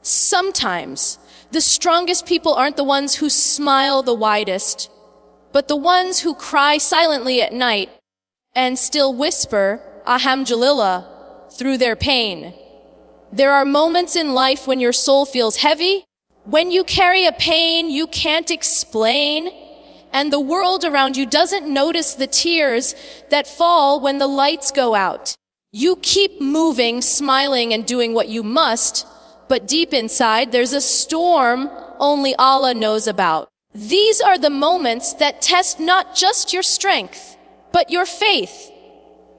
Sometimes, the strongest people aren't the ones who smile the widest, but the ones who cry silently at night and still whisper, Alhamdulillah, through their pain. There are moments in life when your soul feels heavy, when you carry a pain you can't explain, and the world around you doesn't notice the tears that fall when the lights go out. You keep moving, smiling, and doing what you must, but deep inside there's a storm only Allah knows about. These are the moments that test not just your strength, but your faith.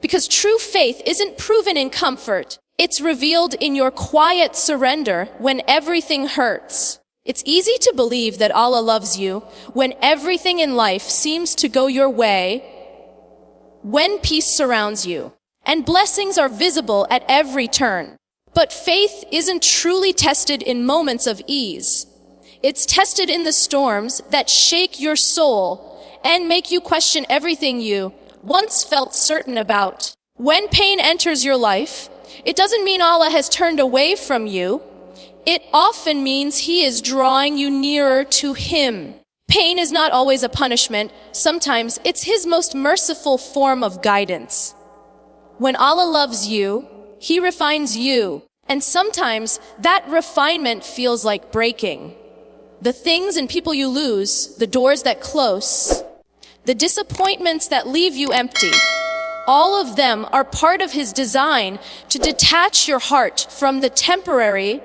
Because true faith isn't proven in comfort. It's revealed in your quiet surrender when everything hurts. It's easy to believe that Allah loves you when everything in life seems to go your way, when peace surrounds you, and blessings are visible at every turn. But faith isn't truly tested in moments of ease. It's tested in the storms that shake your soul and make you question everything you once felt certain about. When pain enters your life, it doesn't mean Allah has turned away from you. It often means He is drawing you nearer to Him. Pain is not always a punishment. Sometimes it's His most merciful form of guidance. When Allah loves you, He refines you. And sometimes that refinement feels like breaking. The things and people you lose, the doors that close, the disappointments that leave you empty, all of them are part of His design to detach your heart from the temporary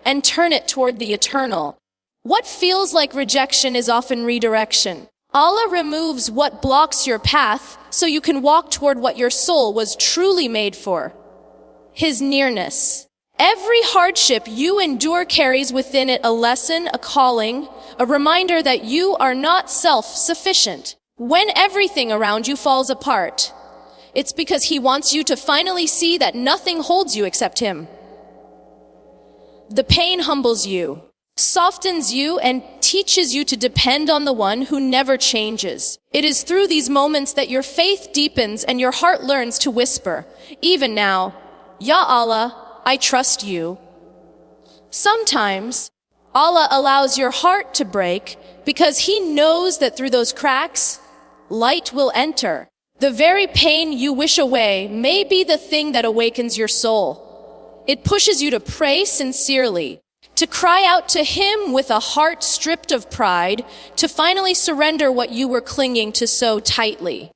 and turn it toward the eternal. What feels like rejection is often redirection. Allah removes what blocks your path so you can walk toward what your soul was truly made for. His nearness. Every hardship you endure carries within it a lesson, a calling, a reminder that you are not self-sufficient. When everything around you falls apart, it's because He wants you to finally see that nothing holds you except Him. The pain humbles you, softens you, and teaches you to depend on the one who never changes. It is through these moments that your faith deepens and your heart learns to whisper, even now, Ya Allah, I trust you. Sometimes, Allah allows your heart to break because He knows that through those cracks, light will enter. The very pain you wish away may be the thing that awakens your soul. It pushes you to pray sincerely, to cry out to Him with a heart stripped of pride, to finally surrender what you were clinging to so tightly.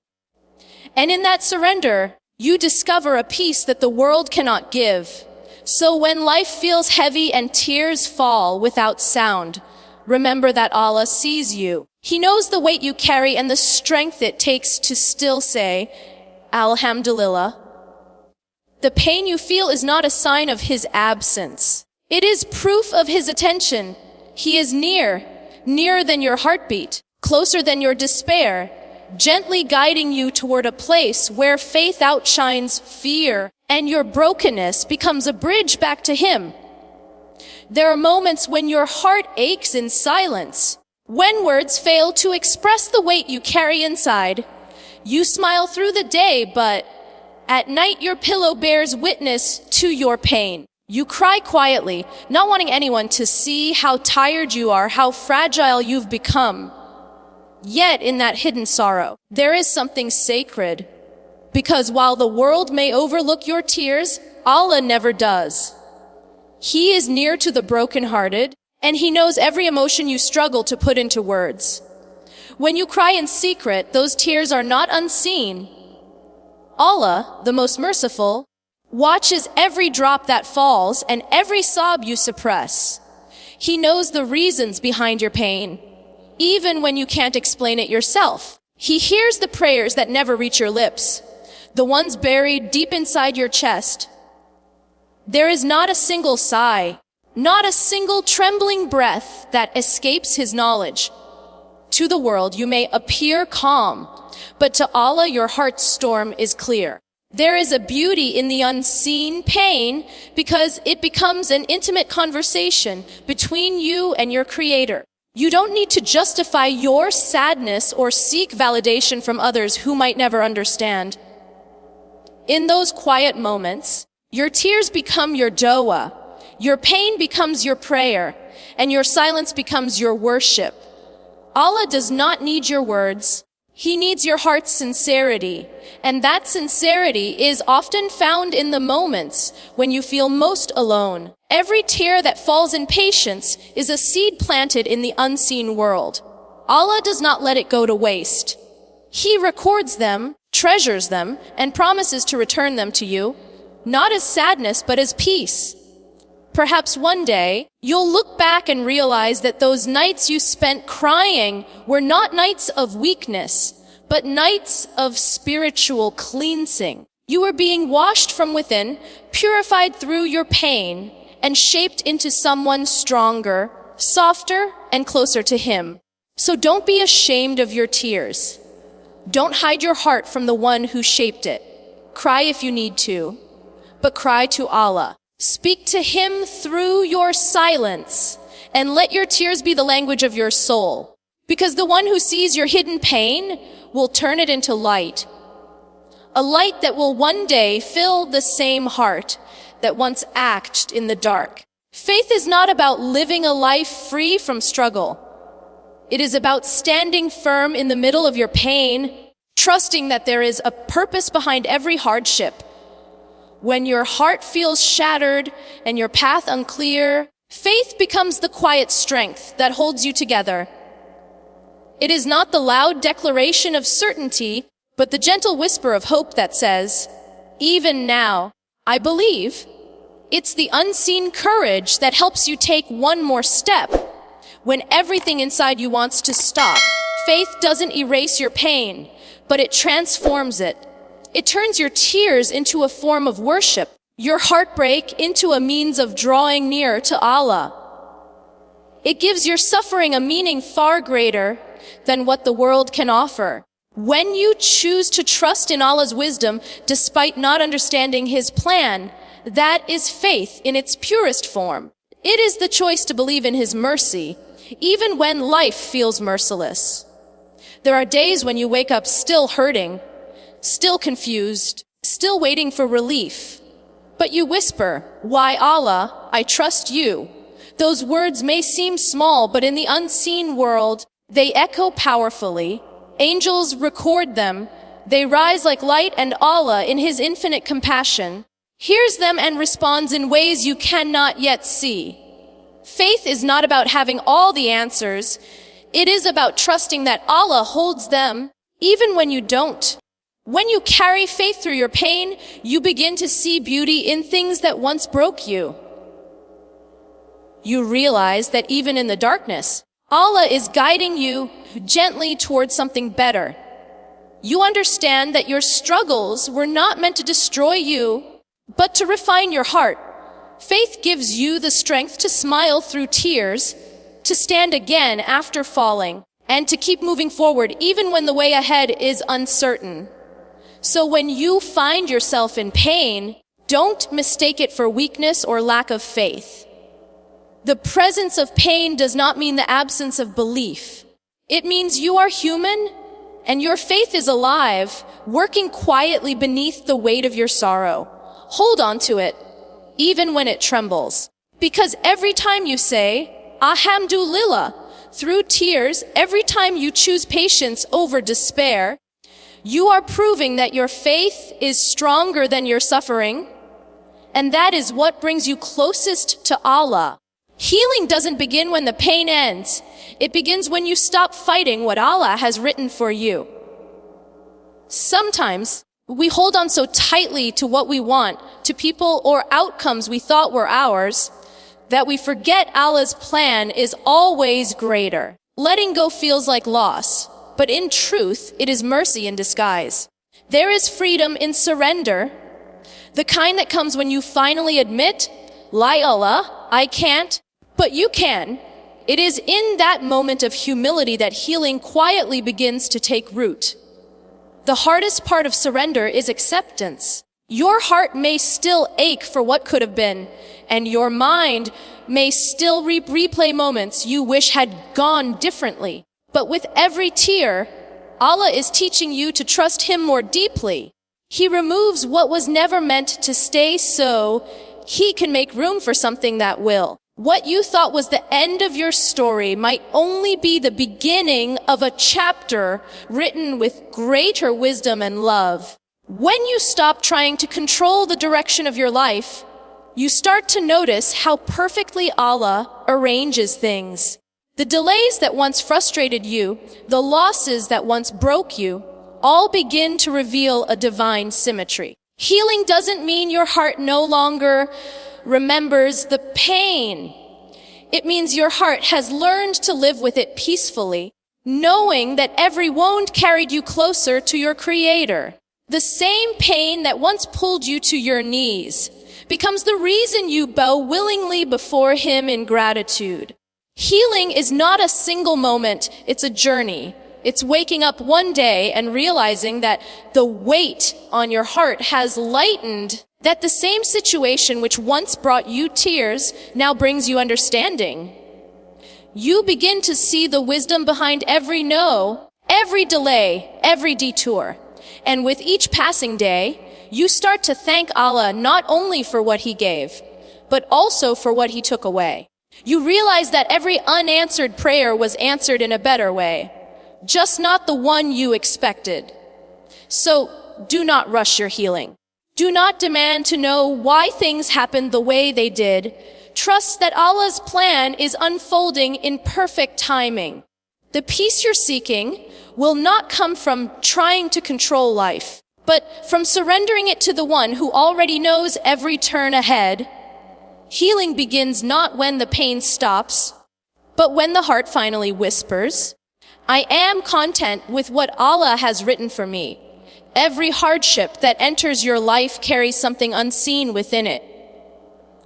And in that surrender, you discover a peace that the world cannot give. So when life feels heavy and tears fall without sound, remember that Allah sees you. He knows the weight you carry and the strength it takes to still say, Alhamdulillah. The pain you feel is not a sign of His absence. It is proof of His attention. He is near, nearer than your heartbeat, closer than your despair, gently guiding you toward a place where faith outshines fear and your brokenness becomes a bridge back to Him. There are moments when your heart aches in silence, when words fail to express the weight you carry inside. You smile through the day, but at night your pillow bears witness to your pain. You cry quietly, not wanting anyone to see how tired you are, how fragile you've become. Yet in that hidden sorrow, there is something sacred. Because while the world may overlook your tears, Allah never does. He is near to the brokenhearted, and He knows every emotion you struggle to put into words. When you cry in secret, those tears are not unseen. Allah, the most merciful, watches every drop that falls and every sob you suppress. He knows the reasons behind your pain, even when you can't explain it yourself. He hears the prayers that never reach your lips, the ones buried deep inside your chest. There is not a single sigh, not a single trembling breath that escapes His knowledge. To the world you may appear calm, but to Allah your heart's storm is clear. There is a beauty in the unseen pain because it becomes an intimate conversation between you and your Creator. You don't need to justify your sadness or seek validation from others who might never understand. In those quiet moments, your tears become your dua, Your pain becomes your prayer, and your silence becomes your worship. Allah does not need your words. He needs your heart's sincerity, and that sincerity is often found in the moments when you feel most alone. Every tear that falls in patience is a seed planted in the unseen world. Allah does not let it go to waste. He records them, treasures them, and promises to return them to you, not as sadness, but as peace. Perhaps one day, you'll look back and realize that those nights you spent crying were not nights of weakness, but nights of spiritual cleansing. You were being washed from within, purified through your pain, and shaped into someone stronger, softer, and closer to Him. So don't be ashamed of your tears. Don't hide your heart from the one who shaped it. Cry if you need to, but cry to Allah. Speak to Him through your silence, and let your tears be the language of your soul. Because the one who sees your hidden pain will turn it into light. A light that will one day fill the same heart that once acted in the dark. Faith is not about living a life free from struggle. It is about standing firm in the middle of your pain, trusting that there is a purpose behind every hardship. When your heart feels shattered and your path unclear, faith becomes the quiet strength that holds you together. It is not the loud declaration of certainty, but the gentle whisper of hope that says, "Even now, I believe." It's the unseen courage that helps you take one more step when everything inside you wants to stop. Faith doesn't erase your pain, but it transforms it. It turns your tears into a form of worship, your heartbreak into a means of drawing near to Allah. It gives your suffering a meaning far greater than what the world can offer. When you choose to trust in Allah's wisdom despite not understanding His plan, that is faith in its purest form. It is the choice to believe in His mercy, even when life feels merciless. There are days when you wake up still hurting, still confused, still waiting for relief. But you whisper, "Why, Allah, I trust you." Those words may seem small, but in the unseen world, they echo powerfully. Angels record them. They rise like light, and Allah, in His infinite compassion, hears them and responds in ways you cannot yet see. Faith is not about having all the answers. It is about trusting that Allah holds them, even when you don't. When you carry faith through your pain, you begin to see beauty in things that once broke you. You realize that even in the darkness, Allah is guiding you gently towards something better. You understand that your struggles were not meant to destroy you, but to refine your heart. Faith gives you the strength to smile through tears, to stand again after falling, and to keep moving forward even when the way ahead is uncertain. So when you find yourself in pain, don't mistake it for weakness or lack of faith. The presence of pain does not mean the absence of belief. It means you are human, and your faith is alive, working quietly beneath the weight of your sorrow. Hold on to it, even when it trembles. Because every time you say, Alhamdulillah, through tears, every time you choose patience over despair, you are proving that your faith is stronger than your suffering, and that is what brings you closest to Allah. Healing doesn't begin when the pain ends. It begins when you stop fighting what Allah has written for you. Sometimes, we hold on so tightly to what we want, to people or outcomes we thought were ours, that we forget Allah's plan is always greater. Letting go feels like loss, but in truth, it is mercy in disguise. There is freedom in surrender, the kind that comes when you finally admit, "La Allah, I can't, but you can." It is in that moment of humility that healing quietly begins to take root. The hardest part of surrender is acceptance. Your heart may still ache for what could have been, and your mind may still replay moments you wish had gone differently. But with every tear, Allah is teaching you to trust Him more deeply. He removes what was never meant to stay so He can make room for something that will. What you thought was the end of your story might only be the beginning of a chapter written with greater wisdom and love. When you stop trying to control the direction of your life, you start to notice how perfectly Allah arranges things. The delays that once frustrated you, the losses that once broke you, all begin to reveal a divine symmetry. Healing doesn't mean your heart no longer remembers the pain. It means your heart has learned to live with it peacefully, knowing that every wound carried you closer to your Creator. The same pain that once pulled you to your knees becomes the reason you bow willingly before Him in gratitude. Healing is not a single moment, it's a journey. It's waking up one day and realizing that the weight on your heart has lightened, that the same situation which once brought you tears now brings you understanding. You begin to see the wisdom behind every no, every delay, every detour. And with each passing day, you start to thank Allah not only for what He gave, but also for what He took away. You realize that every unanswered prayer was answered in a better way, just not the one you expected. So do not rush your healing. Do not demand to know why things happened the way they did. Trust that Allah's plan is unfolding in perfect timing. The peace you're seeking will not come from trying to control life, but from surrendering it to the one who already knows every turn ahead. Healing begins not when the pain stops, but when the heart finally whispers, I am content with what Allah has written for me. Every hardship that enters your life carries something unseen within it.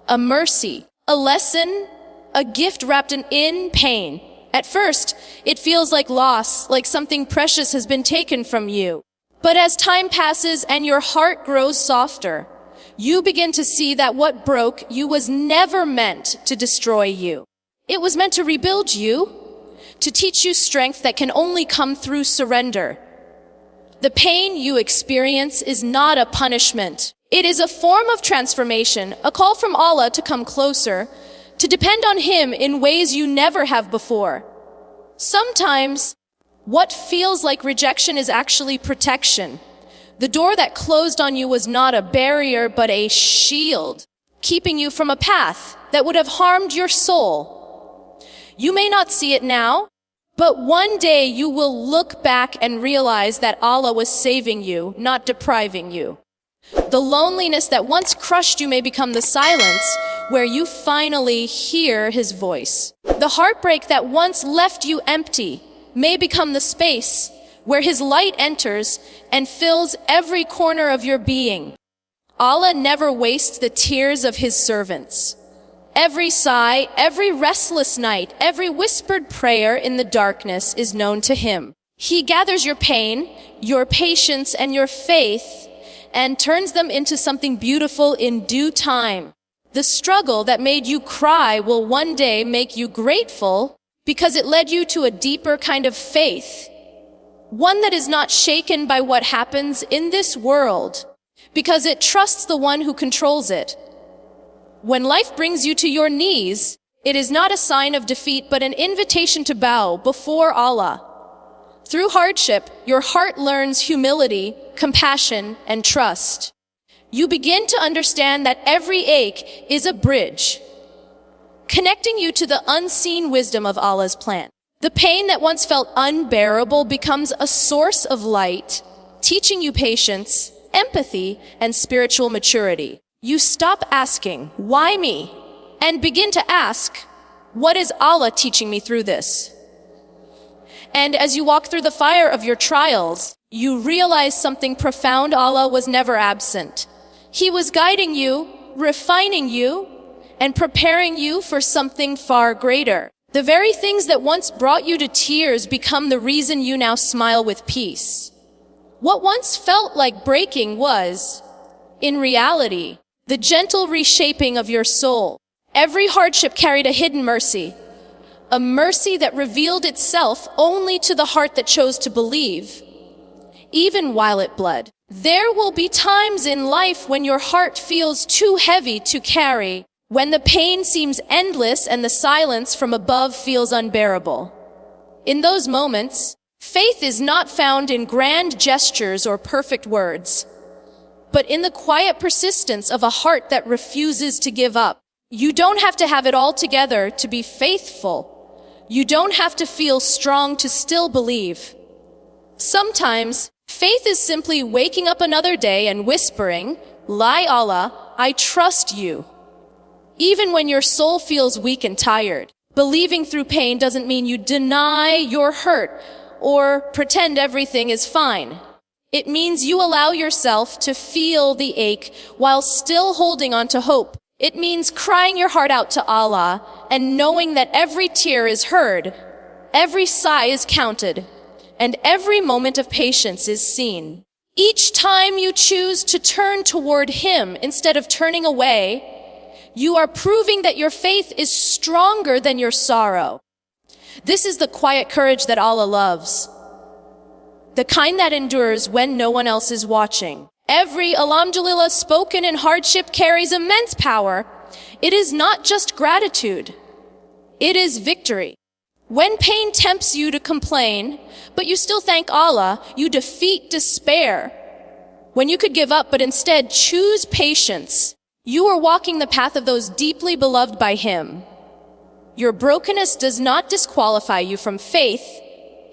A mercy, a lesson, a gift wrapped in pain. At first, it feels like loss, like something precious has been taken from you. But as time passes and your heart grows softer, you begin to see that what broke you was never meant to destroy you. It was meant to rebuild you, to teach you strength that can only come through surrender. The pain you experience is not a punishment. It is a form of transformation, a call from Allah to come closer, to depend on Him in ways you never have before. Sometimes, what feels like rejection is actually protection. The door that closed on you was not a barrier, but a shield, keeping you from a path that would have harmed your soul. You may not see it now, but one day you will look back and realize that Allah was saving you, not depriving you. The loneliness that once crushed you may become the silence where you finally hear His voice. The heartbreak that once left you empty may become the space where His light enters and fills every corner of your being. Allah never wastes the tears of His servants. Every sigh, every restless night, every whispered prayer in the darkness is known to Him. He gathers your pain, your patience, and your faith and turns them into something beautiful in due time. The struggle that made you cry will one day make you grateful because it led you to a deeper kind of faith, one that is not shaken by what happens in this world because it trusts the one who controls it. When life brings you to your knees, it is not a sign of defeat, but an invitation to bow before Allah. Through hardship, your heart learns humility, compassion, and trust. You begin to understand that every ache is a bridge, connecting you to the unseen wisdom of Allah's plan. The pain that once felt unbearable becomes a source of light, teaching you patience, empathy, and spiritual maturity. You stop asking, why me? And begin to ask, what is Allah teaching me through this? And as you walk through the fire of your trials, you realize something profound. Allah was never absent. He was guiding you, refining you, and preparing you for something far greater. The very things that once brought you to tears become the reason you now smile with peace. What once felt like breaking was, in reality, the gentle reshaping of your soul. Every hardship carried a hidden mercy, a mercy that revealed itself only to the heart that chose to believe, even while it bled. There will be times in life when your heart feels too heavy to carry, when the pain seems endless and the silence from above feels unbearable. In those moments, faith is not found in grand gestures or perfect words, but in the quiet persistence of a heart that refuses to give up. You don't have to have it all together to be faithful. You don't have to feel strong to still believe. Sometimes, faith is simply waking up another day and whispering, "Lie Allah, I trust you." Even when your soul feels weak and tired, believing through pain doesn't mean you deny your hurt or pretend everything is fine. It means you allow yourself to feel the ache while still holding on to hope. It means crying your heart out to Allah and knowing that every tear is heard, every sigh is counted, and every moment of patience is seen. Each time you choose to turn toward Him instead of turning away, you are proving that your faith is stronger than your sorrow. This is the quiet courage that Allah loves, the kind that endures when no one else is watching. Every alhamdulillah spoken in hardship carries immense power. It is not just gratitude, it is victory. When pain tempts you to complain, but you still thank Allah, you defeat despair. When you could give up, but instead choose patience, you are walking the path of those deeply beloved by Him. Your brokenness does not disqualify you from faith,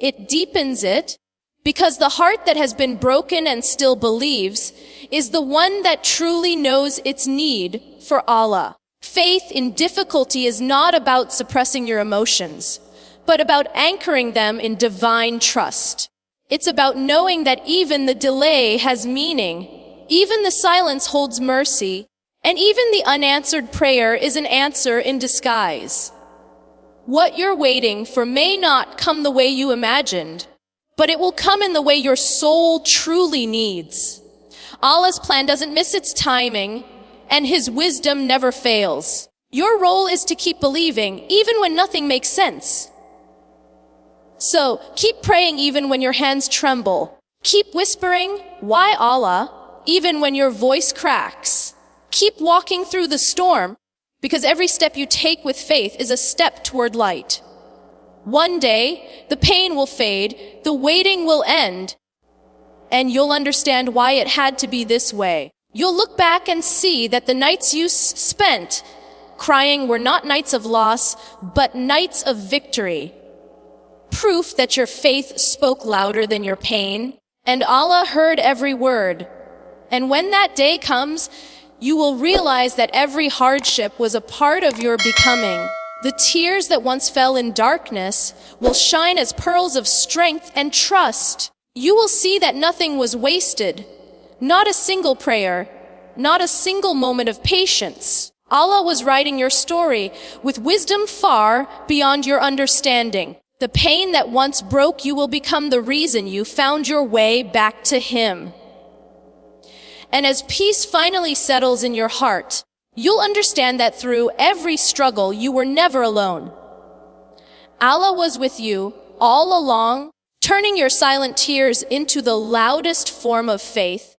it deepens it, because the heart that has been broken and still believes is the one that truly knows its need for Allah. Faith in difficulty is not about suppressing your emotions, but about anchoring them in divine trust. It's about knowing that even the delay has meaning, even the silence holds mercy, and even the unanswered prayer is an answer in disguise. What you're waiting for may not come the way you imagined, but it will come in the way your soul truly needs. Allah's plan doesn't miss its timing, and His wisdom never fails. Your role is to keep believing, even when nothing makes sense. So, keep praying even when your hands tremble. Keep whispering, "Why Allah?" even when your voice cracks. Keep walking through the storm, because every step you take with faith is a step toward light. One day, the pain will fade, the waiting will end, and you'll understand why it had to be this way. You'll look back and see that the nights you spent crying were not nights of loss, but nights of victory. Proof that your faith spoke louder than your pain, and Allah heard every word. And when that day comes, you will realize that every hardship was a part of your becoming. The tears that once fell in darkness will shine as pearls of strength and trust. You will see that nothing was wasted, not a single prayer, not a single moment of patience. Allah was writing your story with wisdom far beyond your understanding. The pain that once broke you will become the reason you found your way back to Him. And as peace finally settles in your heart, you'll understand that through every struggle, you were never alone. Allah was with you all along, turning your silent tears into the loudest form of faith.